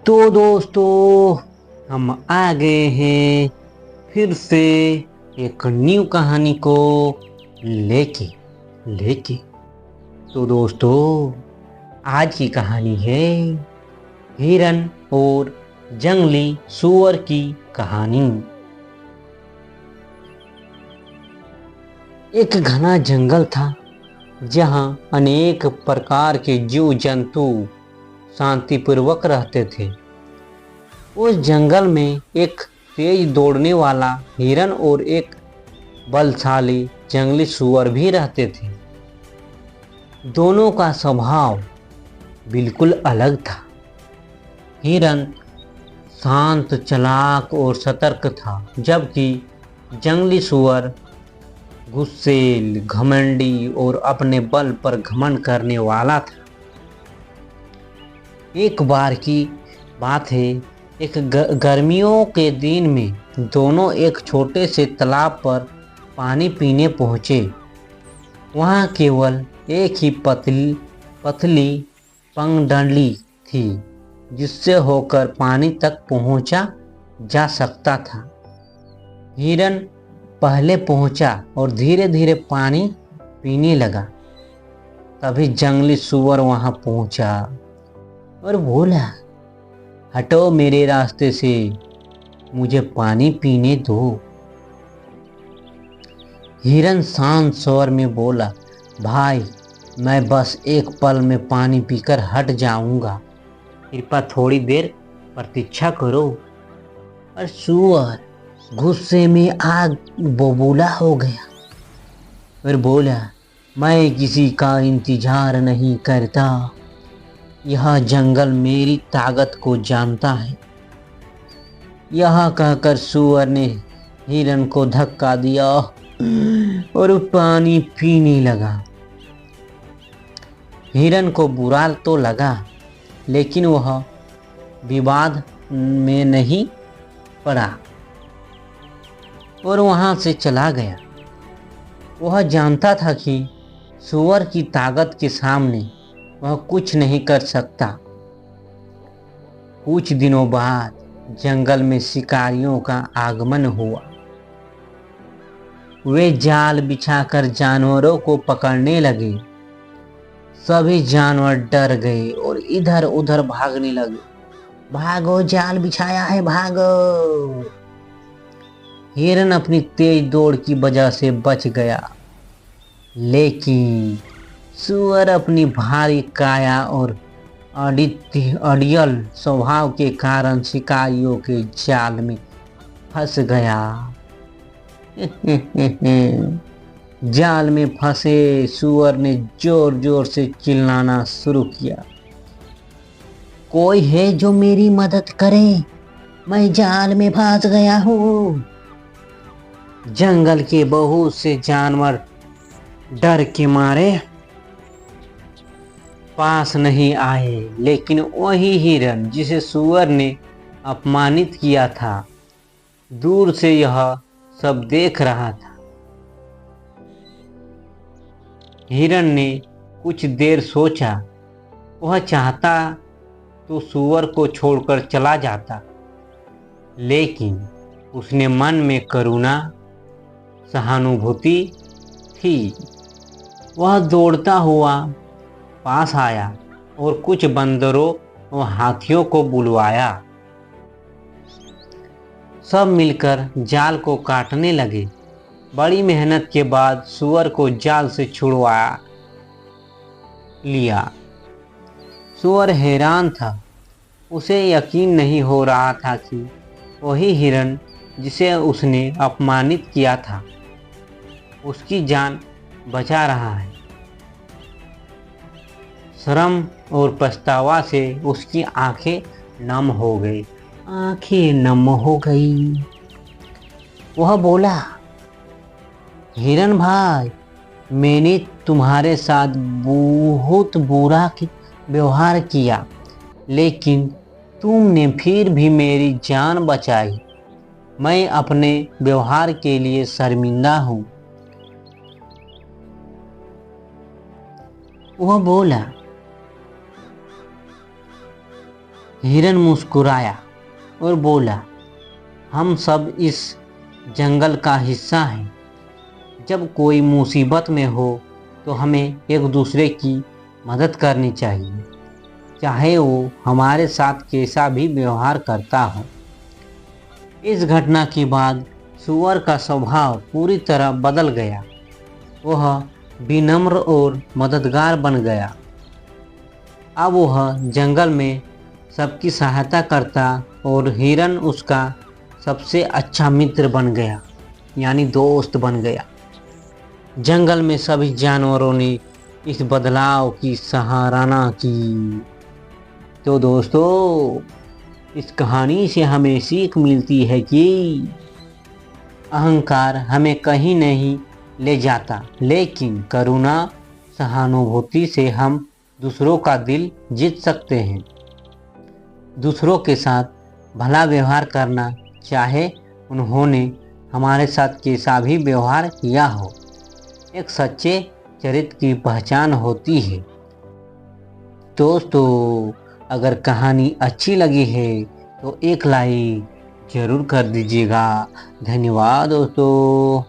तो दोस्तों, हम आ गए हैं फिर से एक न्यू कहानी को लेके लेके तो दोस्तों, आज की कहानी है हिरन और जंगली सूअर की कहानी। एक घना जंगल था जहां अनेक प्रकार के जीव जंतु शांतिपूर्वक रहते थे। उस जंगल में एक तेज दौड़ने वाला हिरन और एक बलशाली जंगली सूअर भी रहते थे। दोनों का स्वभाव बिल्कुल अलग था। हिरन शांत, चालाक और सतर्क था, जबकि जंगली सूअर गुस्सैल, घमंडी और अपने बल पर घमंड करने वाला था। एक बार की बात है, एक गर्मियों के दिन में दोनों एक छोटे से तालाब पर पानी पीने पहुँचे। वहाँ केवल एक ही पतली पगडंडी थी जिससे होकर पानी तक पहुँचा जा सकता था। हिरन पहले पहुँचा और धीरे धीरे पानी पीने लगा। तभी जंगली सूअर वहाँ पहुँचा और बोला, हटो मेरे रास्ते से, मुझे पानी पीने दो। हिरन शांत स्वर में बोला, भाई, मैं बस एक पल में पानी पीकर हट जाऊंगा, कृपया थोड़ी देर प्रतीक्षा करो। और सूअर गुस्से में आग बबूला हो गया और बोला, मैं किसी का इंतजार नहीं करता, यह जंगल मेरी ताकत को जानता है। यह कहकर सूअर ने हिरन को धक्का दिया और पानी पीने लगा। हिरन को बुरा तो लगा, लेकिन वह विवाद में नहीं पड़ा और वहां से चला गया। वह जानता था कि सूअर की ताकत के सामने वह कुछ नहीं कर सकता। कुछ दिनों बाद जंगल में शिकारियों का आगमन हुआ। वे जाल बिछाकर जानवरों को पकड़ने लगे। सभी जानवर डर गए और इधर उधर भागने लगे। भागो, जाल बिछाया है, भागो। हिरन अपनी तेज दौड़ की वजह से बच गया, लेकिन सूअर अपनी भारी काया और अड़ियल स्वभाव के कारण शिकारियों के जाल में फंस गया। जाल में फंसे सूअर ने जोर जोर से चिल्लाना शुरू किया, कोई है जो मेरी मदद करे, मैं जाल में फंस गया हूँ। जंगल के बहुत से जानवर डर के मारे पास नहीं आए, लेकिन वही हिरन जिसे सूअर ने अपमानित किया था, दूर से यह सब देख रहा था। हिरन ने कुछ देर सोचा। वह चाहता तो सूअर को छोड़कर चला जाता, लेकिन उसने मन में करुणा, सहानुभूति थी। वह दौड़ता हुआ पास आया और कुछ बंदरों और हाथियों को बुलवाया। सब मिलकर जाल को काटने लगे। बड़ी मेहनत के बाद सूअर को जाल से छुड़वा लिया। सूअर हैरान था। उसे यकीन नहीं हो रहा था कि वही हिरन जिसे उसने अपमानित किया था, उसकी जान बचा रहा है। शर्म और पछतावा से उसकी आंखें नम हो गई। वह बोला, हिरन भाई, मैंने तुम्हारे साथ बहुत बुरा व्यवहार किया, लेकिन तुमने फिर भी मेरी जान बचाई। मैं अपने व्यवहार के लिए शर्मिंदा हूँ। वह बोला, हिरन मुस्कुराया और बोला, हम सब इस जंगल का हिस्सा हैं। जब कोई मुसीबत में हो तो हमें एक दूसरे की मदद करनी चाहिए, चाहे वो हमारे साथ कैसा भी व्यवहार करता हो। इस घटना के बाद सूअर का स्वभाव पूरी तरह बदल गया। वह विनम्र और मददगार बन गया। अब वह जंगल में सबकी सहायता करता और हिरन उसका सबसे अच्छा मित्र बन गया, यानी दोस्त बन गया। जंगल में सभी जानवरों ने इस बदलाव की सराहना की। तो दोस्तों, इस कहानी से हमें सीख मिलती है कि अहंकार हमें कहीं नहीं ले जाता, लेकिन करुणा सहानुभूति से हम दूसरों का दिल जीत सकते हैं। दूसरों के साथ भला व्यवहार करना, चाहे उन्होंने हमारे साथ कैसा भी व्यवहार किया हो, एक सच्चे चरित्र की पहचान होती है। दोस्तों, अगर कहानी अच्छी लगी है तो एक लाइक जरूर कर दीजिएगा। धन्यवाद दोस्तों।